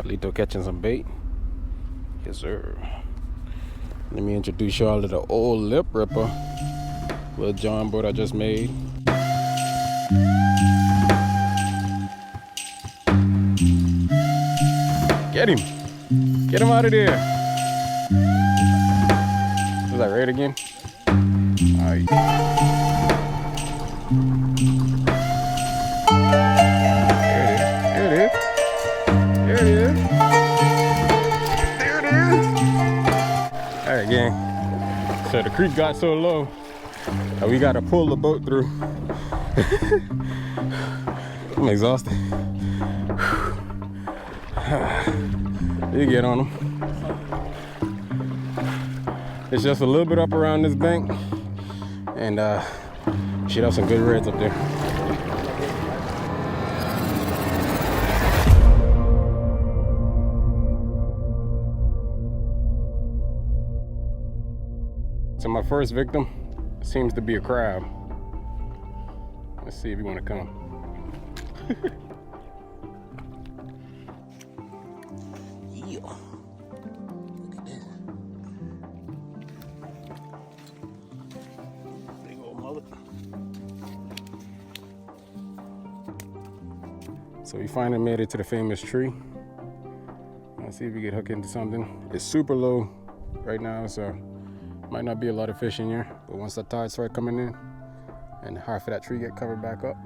Carlito catching some bait. Yes, sir. Let me introduce y'all to the old lip ripper. Little John boat I just made. Get him! Get him out of there! Is that right again? Alright. There it is. There it is. There it is. Alright, gang. So the creek got so low that we gotta pull the boat through. I'm exhausted. You get on them. It's just a little bit up around this bank, and should have some good reds up there. So my first victim seems to be a crab. Let's see if you want to come. Yeah. Look at this. Big old mullet. So we finally made it to the famous tree. Let's see if we get hooked into something. It's super low right now, so might not be a lot of fish in here, but once the tides start coming in and half of that tree get covered back up,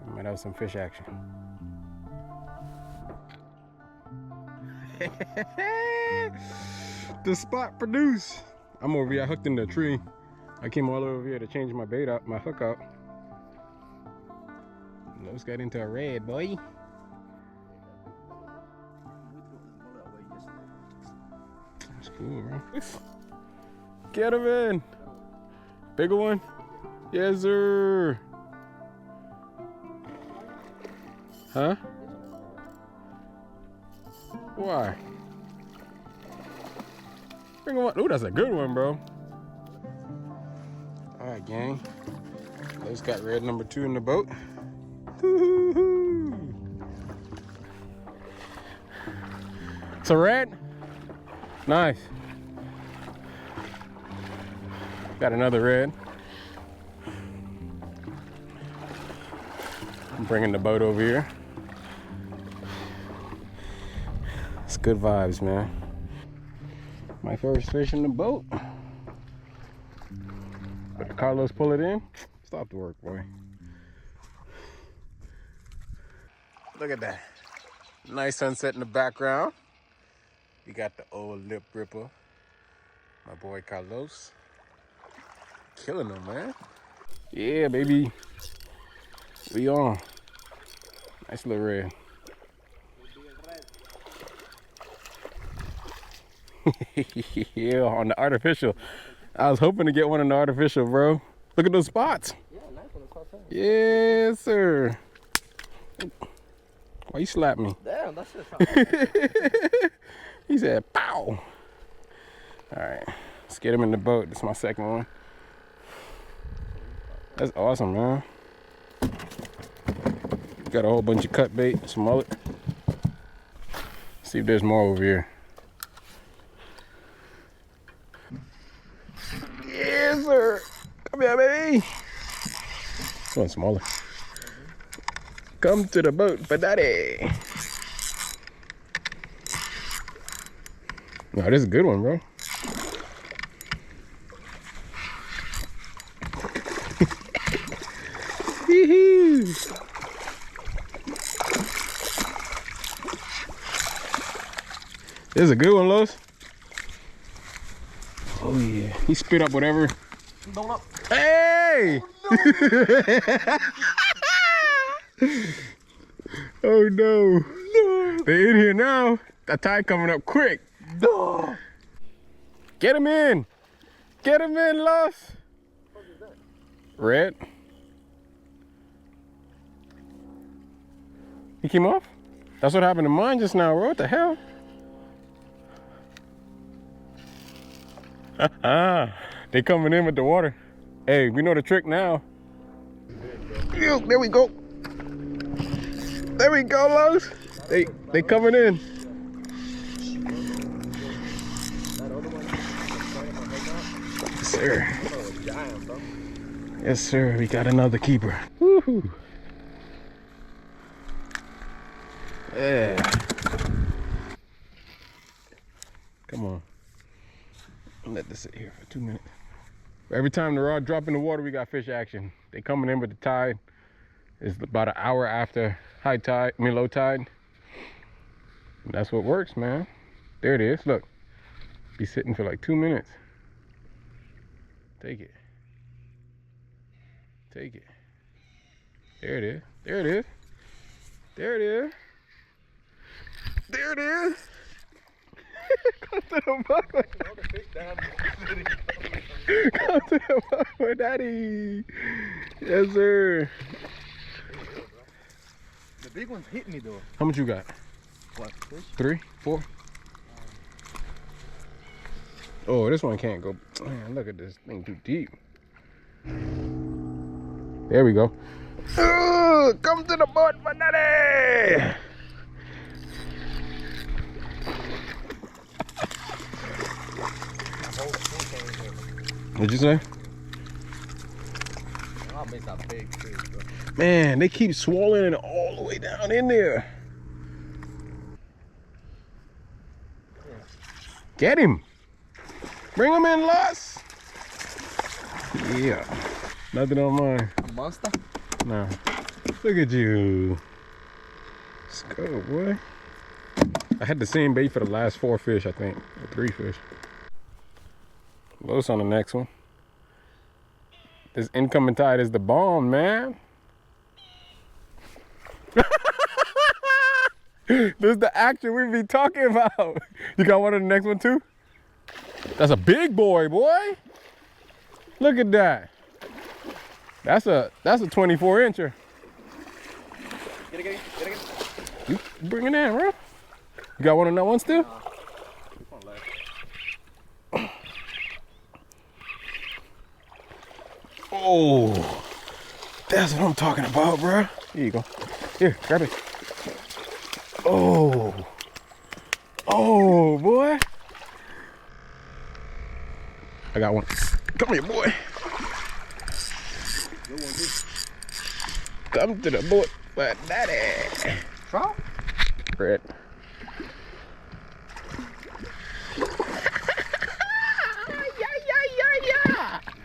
we might have some fish action. The spot produced. I'm over here hooked in the tree. I came all over here to change my bait out, my hook out. Let's get into a red, boy. That's cool, bro. Get him in. Bigger one? Yes, sir. Huh? Why? Bring him on. Ooh, that's a good one, bro. All right, gang. Let's got red number 2 in the boat. It's a red. Nice. Got another red. I'm bringing the boat over here. It's good vibes, man. My first fish in the boat. But Carlos pull it in. Stop the work, boy. Look at that. Nice sunset in the background. We got the old lip ripper. My boy Carlos. Killing them, man. Yeah, baby. We on. Nice little red. Yeah, on the artificial. I was hoping to get one on the artificial, bro. Look at those spots. Yeah, nice on the spot. Yes, sir. Why you slap me? Damn, that's it. He said, pow. All right, let's get him in the boat. This is my second one. That's awesome, man. Got a whole bunch of cut bait, some mullet. See if there's more over here. Yes, sir. Come here, baby. Come on, smaller. Come to the boat for daddy. No, this is a good one, bro. This is a good one, Los. Oh yeah, he spit up whatever. Hey! Oh no. No! They're in here now. That tide coming up quick. No! Get him in! Get him in, Los! Red. He came off? That's what happened to mine just now, bro. What the hell? They coming in with the water. Hey, we know the trick now. There we go. There we go, Los. They coming in. Yes, sir. Yes, sir. We got another keeper. Woohoo! Yeah. Come on. Let this sit here for 2 minutes. Every time the rod drop in the water, we got fish action. They coming in with the tide. It's about an hour after high tide, low tide. And that's what works, man. There it is. Look. Be sitting for like 2 minutes. Take it. Take it. There it is. There it is. There it is. There it is. Come to the boat. Come to the boat, daddy. Yes, sir. The big ones hit me though. How much you got? What, fish? 3, 4? Oh, this one can't go. Man, look at this thing too deep. There we go. Come to the boat, my daddy. What'd you say? I'll make that big fish, bro. Man, they keep swallowing all the way down in there. Get him. Bring him in, Loss. Yeah. Nothing on mine. Monster? No. Look at you. Let's go, boy. I had the same bait for the last 4 fish, I think. Or 3 fish. Los on the next one. This incoming tide is the bomb, man. This is the action we be talking about. You got one on the next one too? That's a big boy, boy. Look at that. That's a 24-incher. Get it. You bring it in, bro. You got one on that one still? Oh, that's what I'm talking about, bro. Here you go. Here, grab it. Oh, boy. I got one. Come here, boy. Come to the boat, but daddy. Trout? Red.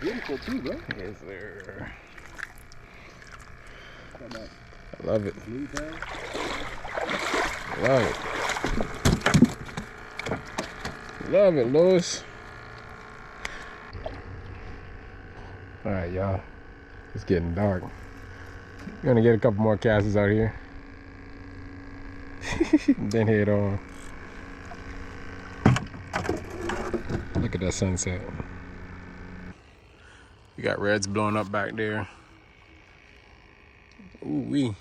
Beautiful too, bro. Yes, sir. I love it. Love it. Love it, Lewis. All right, y'all. It's getting dark. We're gonna get a couple more casts out here. Then head on. Look at that sunset. We got reds blowing up back there. Ooh wee.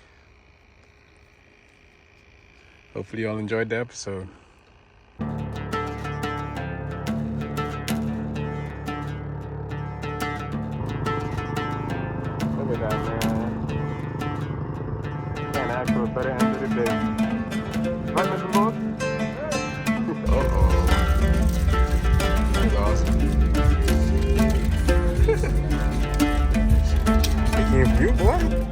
Hopefully y'all enjoyed the episode. Look at that, man. Can't ask for a better end of the day. Right, Mr. Moore? Uh-oh. That's awesome. Thank you, boy.